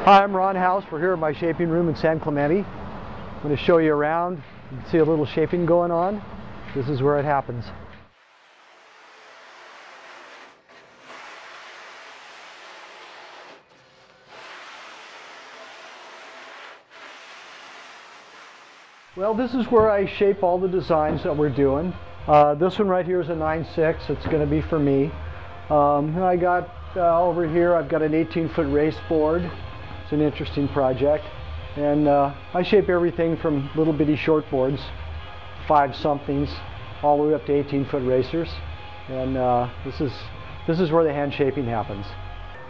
Hi, I'm Ron House. We're here at my shaping room in San Clemente. I'm going to show you around. You can see a little shaping going on. This is where it happens. Well, this is where I shape all the designs that we're doing. This one right here is a 9/6. It's going to be for me. I got over here, I've got an 18-foot race board. It's an interesting project. And I shape everything from little bitty short boards, 5-somethings, all the way up to 18-foot racers. And this is where the hand shaping happens.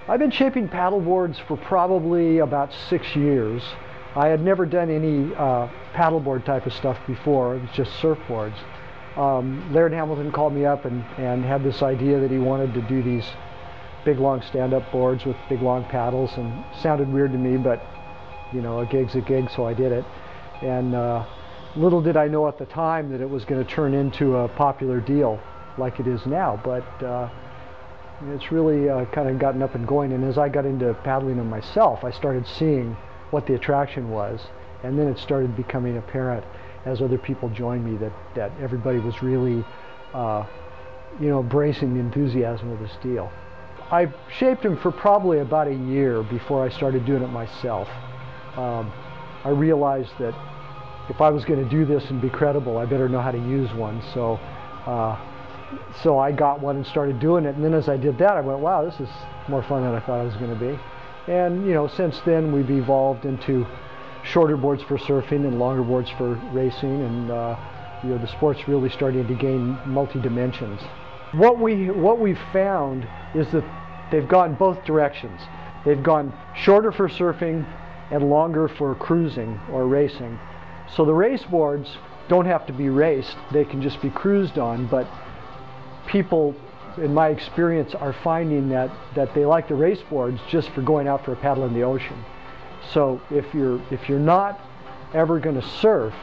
I've been shaping paddle boards for probably about 6 years. I had never done any paddleboard type of stuff before. It was just surfboards. Laird Hamilton called me up and had this idea that he wanted to do these big long stand-up boards with big long paddles, and it sounded weird to me, but you know, a gig's a gig, so I did it. And little did I know at the time that it was going to turn into a popular deal like it is now, but it's really kind of gotten up and going. And as I got into paddling them myself, I started seeing what the attraction was, and then it started becoming apparent as other people joined me that everybody was really embracing the enthusiasm of this deal. I shaped them for probably about a year before I started doing it myself. I realized that if I was going to do this and be credible, I better know how to use one. So I got one and started doing it, and then as I did that, I went, wow, this is more fun than I thought it was going to be. And you know, since then we've evolved into shorter boards for surfing and longer boards for racing, and the sport's really starting to gain multi-dimensions. What we've found is that they've gone both directions. They've gone shorter for surfing and longer for cruising or racing. So the race boards don't have to be raced, they can just be cruised on, but people, in my experience, are finding that they like the race boards just for going out for a paddle in the ocean. So if you're not ever going to surf,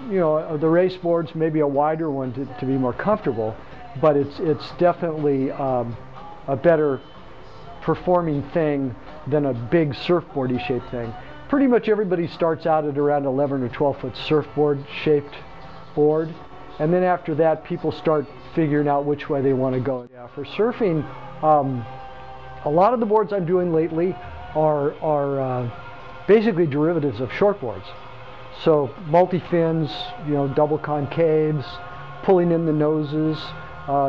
you know, the race board's maybe a wider one to be more comfortable, but it's definitely a better performing thing than a big surfboardy shaped thing. Pretty much everybody starts out at around 11 or 12 foot surfboard shaped board, and then after that people start figuring out which way they want to go. Yeah, for surfing, a lot of the boards I'm doing lately are basically derivatives of shortboards. So multi-fins, you know, double concaves, pulling in the noses.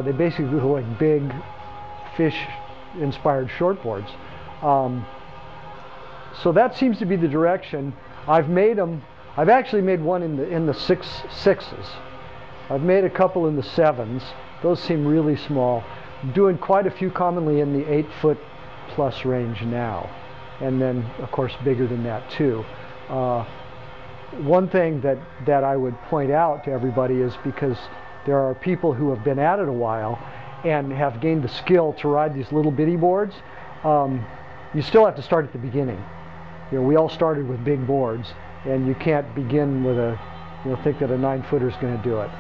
They basically look like big fish-inspired shortboards. So that seems to be the direction. I've made them. I've actually made one in the 6/6s. I've made a couple in the 7s. Those seem really small. I'm doing quite a few commonly in the 8-foot plus range now, and then of course bigger than that too. One thing that I would point out to everybody is, because there are people who have been at it a while and have gained the skill to ride these little bitty boards, you still have to start at the beginning. You know, we all started with big boards, and you can't begin with think that a 9-footer is going to do it.